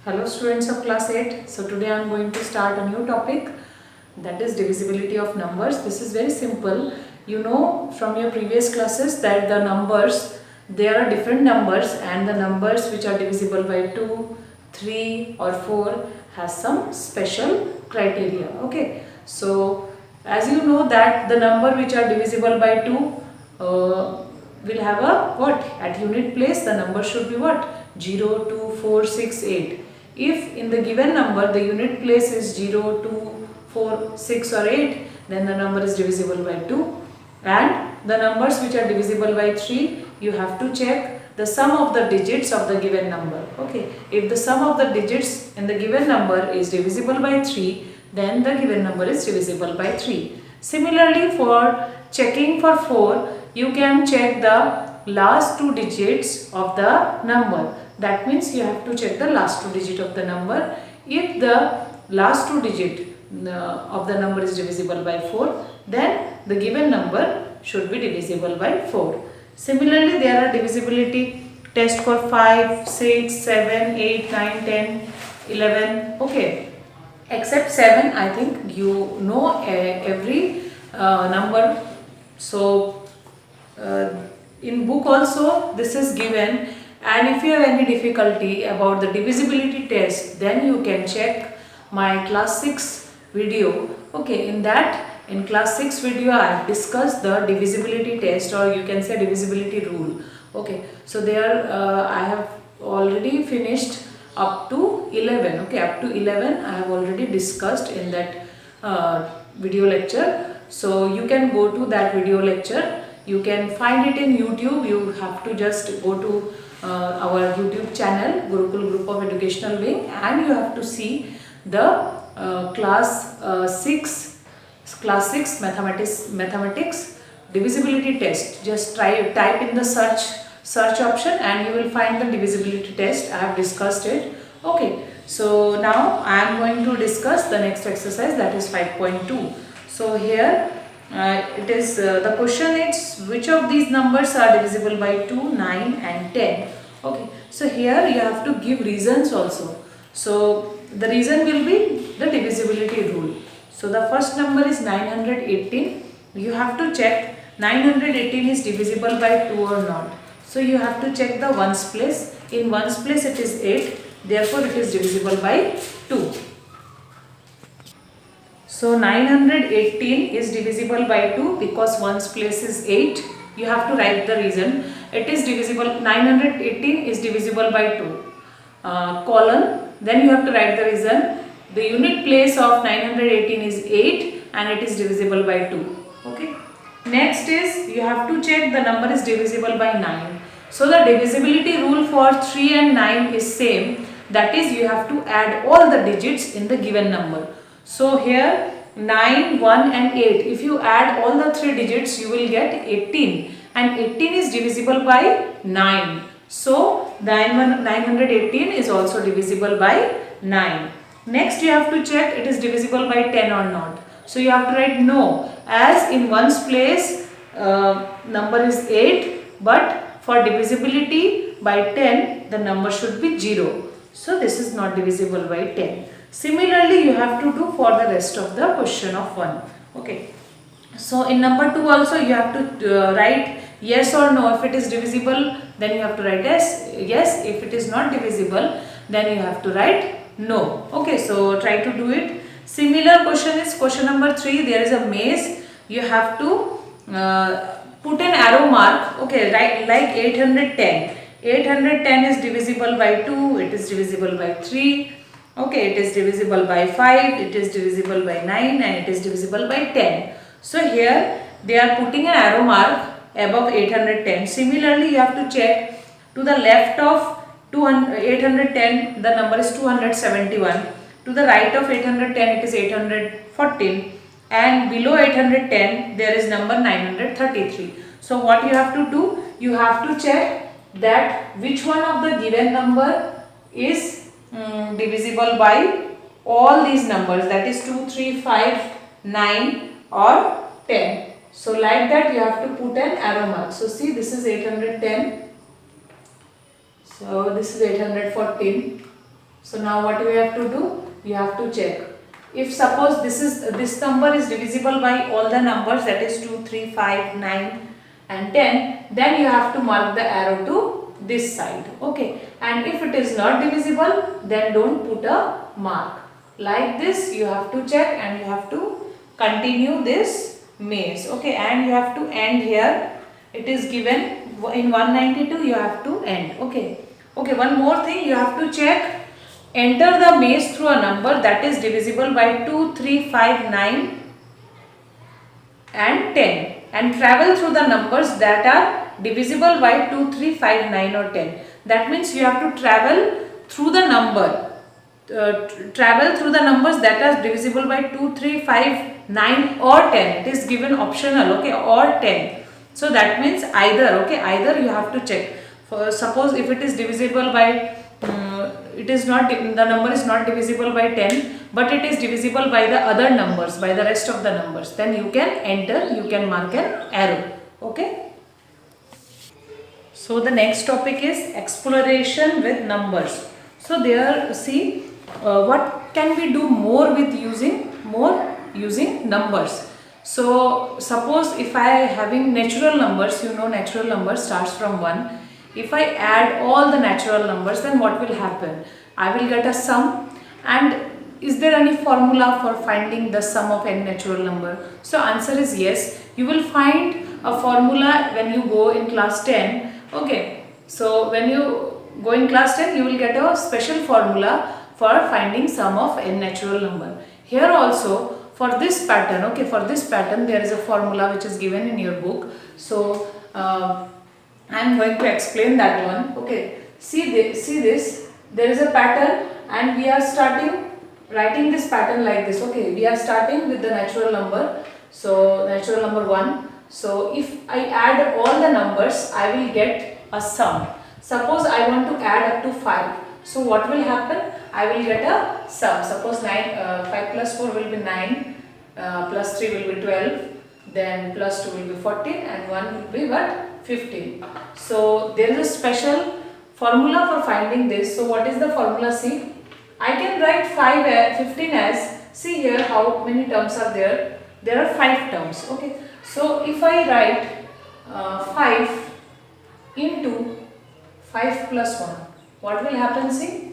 Hello students of class 8. So today I am going to start a new topic, that is divisibility of numbers. This is very simple. You know from your previous classes that the numbers, there are different numbers, and the numbers which are divisible by 2, 3 or 4 has some special criteria. Okay. So as you know that the number which are divisible by 2 will have a what? At unit place the number should be what? 0, 2, 4, 6, 8. If in the given number the unit place is 0, 2, 4, 6 or 8, then the number is divisible by 2. And the numbers which are divisible by 3, you have to check the sum of the digits of the given number. Okay. If the sum of the digits in the given number is divisible by 3, then the given number is divisible by 3. Similarly, for checking for 4, you can check the last two digits of the number. That means you have to check the last two digit of the number. If the last two digit of the number is divisible by 4, then the given number should be divisible by 4. Similarly, there are divisibility test for 5, 6, 7, 8, 9, 10, 11. Okay. Except 7, I think you know every number. So in book also this is given, and if you have any difficulty about the divisibility test, then you can check my class 6 video. Okay, in class 6 video I have discussed the divisibility test, or you can say divisibility rule. Okay, so there I have already finished up to 11. Okay, up to 11 I have already discussed in that video lecture. So you can go to that video lecture. You can find it in YouTube. You have to just go to our YouTube channel, Gurukul Group of Educational Wing, and you have to see the class 6 mathematics divisibility test. Just type in the search option and you will find the divisibility test. I have discussed it. Okay, so now I am going to discuss the next exercise, that is 5.2. So here it is the question is, which of these numbers are divisible by 2, 9 and 10. Okay, so here you have to give reasons also. So the reason will be the divisibility rule. So the first number is 918. You have to check 918 is divisible by 2 or not. So you have to check the ones place. In ones place it is 8, therefore it is divisible by 2. So 918 is divisible by 2 because ones place is 8. You have to write the reason. It is divisible, 918 is divisible by 2. Colon, then you have to write the reason. The unit place of 918 is 8 and it is divisible by 2. Okay. Next is, you have to check the number is divisible by 9. So the divisibility rule for 3 and 9 is same. That is, you have to add all the digits in the given number. So here 9, 1 and 8. If you add all the 3 digits, you will get 18. And 18 is divisible by 9. So 918 is also divisible by 9. Next you have to check it is divisible by 10 or not. So you have to write no, as in ones place number is 8, but for divisibility by 10 the number should be 0. So this is not divisible by 10. Similarly you have to do for the rest of the question of 1. Okay. So in number 2 also you have to write yes or no. If it is divisible, then you have to write yes. If it is not divisible, then you have to write no. Okay, so try to do it. Similar question is question number 3. There is a maze. You have to put an arrow mark. Okay, right, like 810. 810 is divisible by 2. It is divisible by 3. Okay, it is divisible by 5. It is divisible by 9 and it is divisible by 10. So here they are putting an arrow mark above 810. Similarly, you have to check to the left of 810 the number is 271. To the right of 810 it is 814, and below 810 there is number 933. So what you have to do? You have to check that which one of the given number is divisible by all these numbers, that is 2, 3, 5, 9 or 10. So like that you have to put an arrow mark. So see, this is 810. So this is 814. So now what you have to do? You have to check. If suppose this number is divisible by all the numbers, that is 2, 3, 5, 9 and 10, then you have to mark the arrow to this side. Okay. And if it is not divisible, then don't put a mark. Like this you have to check and you have to continue this maze. Okay. And you have to end here. It is given in 192, you have to end. Okay. Okay. One more thing you have to check. Enter the maze through a number that is divisible by 2, 3, 5, 9 and 10, and travel through the numbers that are divisible by 2, 3, 5, 9 or 10. That means you have to travel through the number. Travel through the numbers that are divisible by 2, 3, 5, 9 or 10. It is given optional, okay, or 10. So that means either, okay, either you have to check. For suppose if it is divisible by it is not, the number is not divisible by 10, but it is divisible by the other numbers, by the rest of the numbers, then you can enter, you can mark an arrow. Okay. So the next topic is exploration with numbers. So there, see what can we do more with using numbers. So suppose if I having natural numbers, you know natural numbers starts from 1. If I add all the natural numbers, then what will happen? I will get a sum. And is there any formula for finding the sum of any natural number? So answer is yes. You will find a formula when you go in class 10. Okay. So when you go in class 10, you will get a special formula for finding sum of n natural number. Here also for this pattern, okay, for this pattern there is a formula which is given in your book. So I am going to explain that one. Okay, see this. There is a pattern and we are starting writing this pattern like this. Okay, we are starting with the natural number. So natural number 1. So if I add all the numbers, I will get a sum. Suppose I want to add up to 5. So what will happen? I will get a sum. Suppose 5 plus 4 will be 9, plus 3 will be 12, then plus 2 will be 14 and 1 will be what? 15. So there is a special formula for finding this. So what is the formula? See, I can write 15 as, see here how many terms are there. There are 5 terms. Okay. So if I write 5 into 5 plus 1, what will happen? See,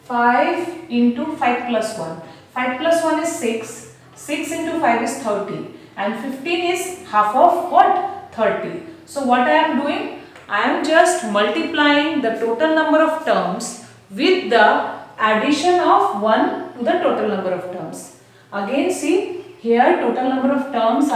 5 into 5 plus 1. 5 plus 1 is 6. 6 into 5 is 30. And 15 is half of what? 30. So what I am doing? I am just multiplying the total number of terms with the addition of 1 to the total number of terms. Again see, here total number of terms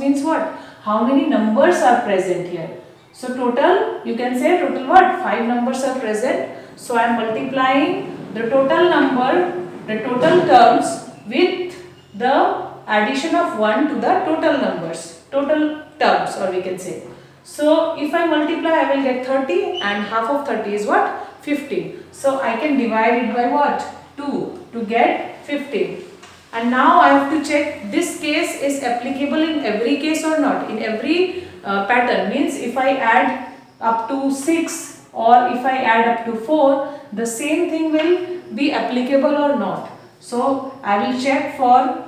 means what? How many numbers are present here? So total, you can say total what? 5 numbers are present. So I am multiplying the total number, the total terms with the addition of 1 to the total numbers, total terms, or we can say. So if I multiply, I will get 30 and half of 30 is what? 15. So I can divide it by what? 2 to get 15. And now I have to check this case is applicable in every case or not. In every pattern means if I add up to 6 or if I add up to 4, the same thing will be applicable or not. So I will check for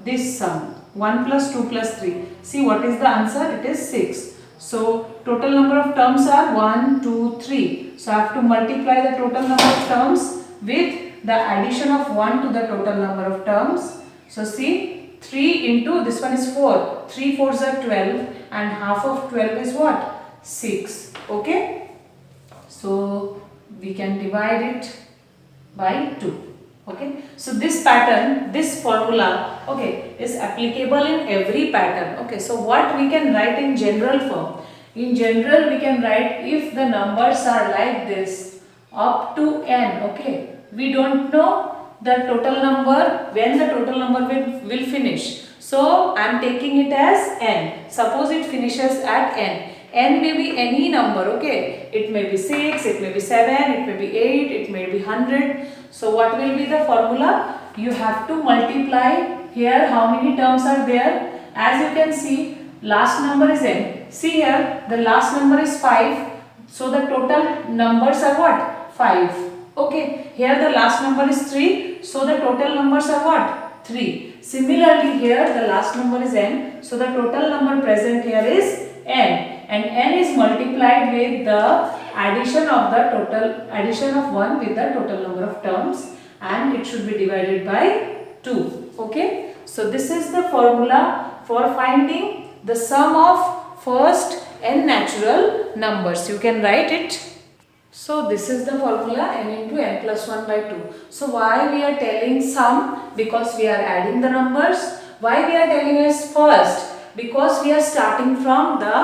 this sum. 1 plus 2 plus 3. See what is the answer? It is 6. So total number of terms are 1, 2, 3. So I have to multiply the total number of terms with the addition of 1 to the total number of terms. So see, 3 into this one is 4. 3 4s are 12 and half of 12 is what? 6. Okay. So we can divide it by 2. Okay, so this pattern, this formula, okay, is applicable in every pattern. Okay, so what we can write in general form? In general, we can write if the numbers are like this up to n. Okay, we don't know the total number when the total number will finish. So I am taking it as n. Suppose it finishes at n. N may be any number, okay. It may be 6, it may be 7, it may be 8, it may be 100. So what will be the formula? You have to multiply here how many terms are there. As you can see, last number is n. See here, the last number is 5. So the total numbers are what? 5. Okay, here the last number is 3, so the total numbers are what? 3. Similarly here the last number is n, so the total number present here is n, and n is multiplied with the addition of 1 with the total number of terms, and it should be divided by 2. Okay, so this is the formula for finding the sum of first n natural numbers. You can write it. So this is the formula, n into n plus 1 by 2. So why we are telling sum? Because we are adding the numbers. Why we are telling as first? Because we are starting from the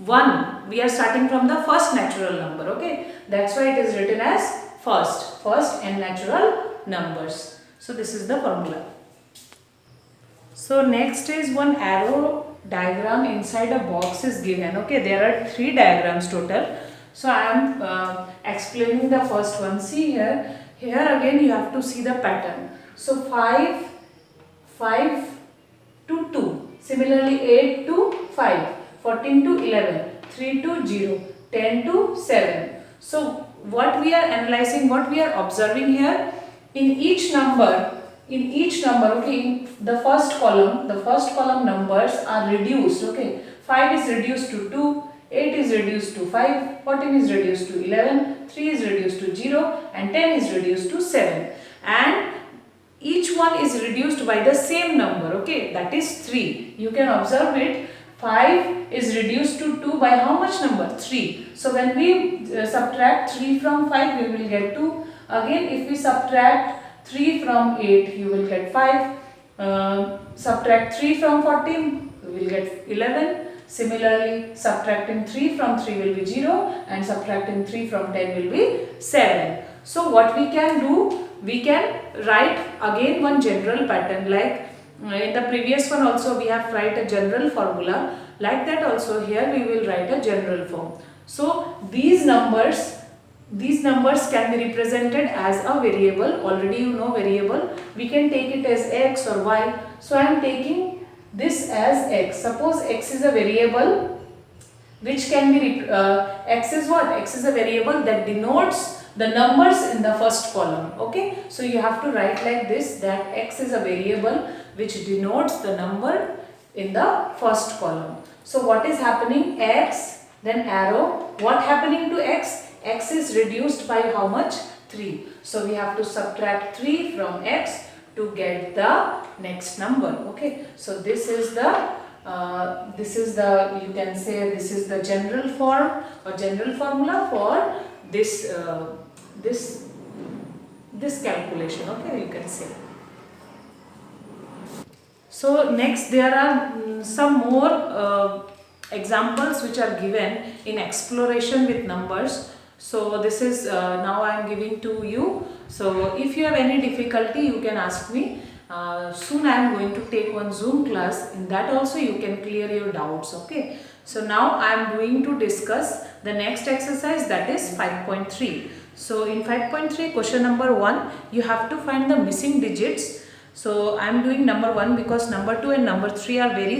1. We are starting from the first natural number. Okay, that's why it is written as first n natural numbers. So this is the formula. So next is one arrow diagram inside a box is given. Okay, there are 3 diagrams total. So I am explaining the first one. See here. Here again you have to see the pattern. So 5 to 2. Similarly 8 to 5. 14 to 11. 3 to 0. 10 to 7. So what we are analyzing, what we are observing here, in each number, okay, in the first column numbers are reduced. Okay, 5 is reduced to 2, 8 is reduced to 5, 14 is reduced to 11, 3 is reduced to 0, and 10 is reduced to 7. And each one is reduced by the same number. Okay, that is 3. You can observe it. 5 is reduced to 2 by how much number? 3. So when we subtract 3 from 5, we will get 2. Again, if we subtract 3 from 8, you will get 5. Subtract 3 from 14, you will get 11. Similarly, subtracting 3 from 3 will be 0, and subtracting 3 from 10 will be 7. So what we can do, we can write again one general pattern, like in the previous one also we have write a general formula. Like that also here we will write a general form. So these numbers can be represented as a variable. Already you know variable. We can take it as x or y. So I am taking this as x. Suppose x is a variable which can be x is what? X is a variable that denotes the numbers in the first column. Okay, so you have to write like this, that x is a variable which denotes the number in the first column. So what is happening? X, then arrow. What happening to x? X is reduced by how much? 3. So we have to subtract 3 from x to get the next number. Okay, so this is the you can say this is the general form or general formula for this this calculation. Okay, you can say. So next there are some more examples which are given in exploration with numbers. So this is now I am giving to you. So if you have any difficulty, you can ask me. Soon I am going to take one Zoom class. In that also you can clear your doubts. Okay. So now I am going to discuss the next exercise, that is 5.3. So in 5.3 question number 1, you have to find the missing digits. So I am doing number 1 because number 2 and number 3 are very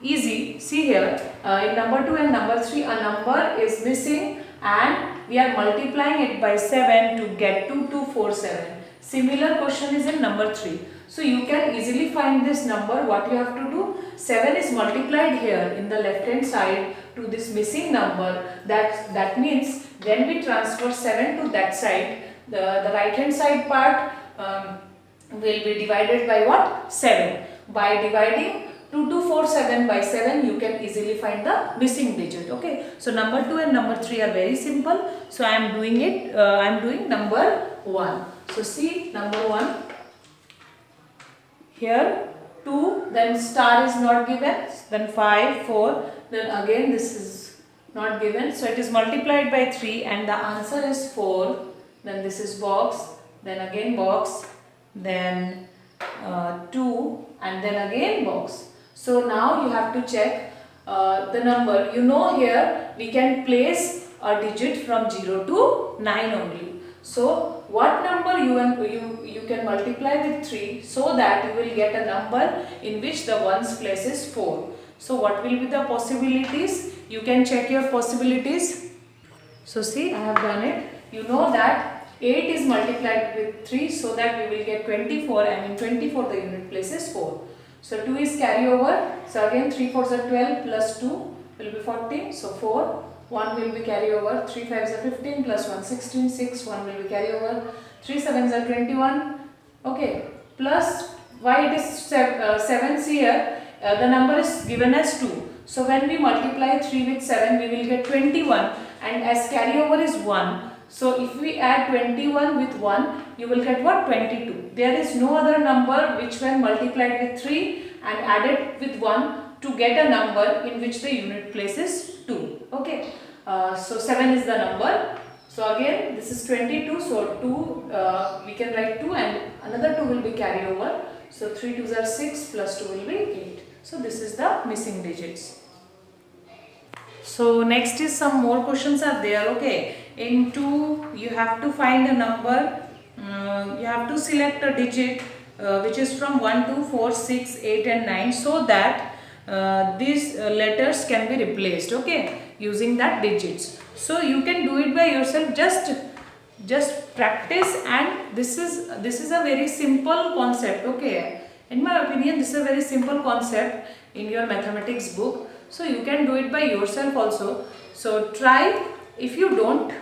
easy. See here, in number 2 and number 3 a number is missing and we are multiplying it by 7 to get 2247. Similar question is in number 3. So you can easily find this number. What you have to do, 7 is multiplied here in the left hand side to this missing number. That means when we transfer 7 to that side, the right hand side part will be divided by what? 7. By dividing 2247 by 7, you can easily find the missing digit. Okay, so number 2 and number 3 are very simple. So I am doing it. I am doing number 1. So see, number 1 here 2, then star is not given, then 5, 4, then again this is not given. So it is multiplied by 3 and the answer is 4. Then this is box, then again box, then 2 and then again box. So now you have to check the number. You know here we can place a digit from 0 to 9 only. So what number you can multiply with 3 so that you will get a number in which the ones place is 4. So what will be the possibilities? You can check your possibilities. So see, I have done it. You know that 8 is multiplied with 3, so that we will get 24, and in 24 the unit place is 4. So 2 is carryover. So again 3 4s are 12 plus 2 will be 14. So 4. 1 will be carryover. 3 5s are 15 plus 1 16. 6. 1 will be carryover. 3 7s are 21. Okay. Plus why it is 7's here? The number is given as 2. So when we multiply 3 with 7, we will get 21, and as carryover is 1. So if we add 21 with 1, you will get what? 22. There is no other number which when multiplied with 3 and added with 1 to get a number in which the unit place is 2. Okay. So 7 is the number. So again this is 22. So 2 we can write 2, and another 2 will be carryover. So 3 2s are 6 plus 2 will be 8. So this is the missing digits. So next is some more questions are there. Okay, in 2 you have to find a number. You have to select a digit which is from 1 to 4 6 8 and 9, so that these letters can be replaced, okay, using that digits. So you can do it by yourself. Just practice, and this is a very simple concept. Okay, in my opinion this is a very simple concept in your mathematics book, so you can do it by yourself also. So try. If you don't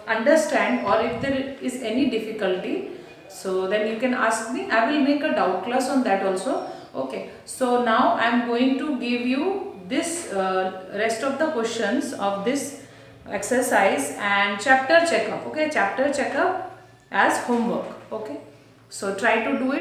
understand, or if there is any difficulty, so then you can ask me. I will make a doubt class on that also. Okay, so now I am going to give you this rest of the questions of this exercise and chapter checkup. Okay, chapter checkup as homework. Okay, so try to do it.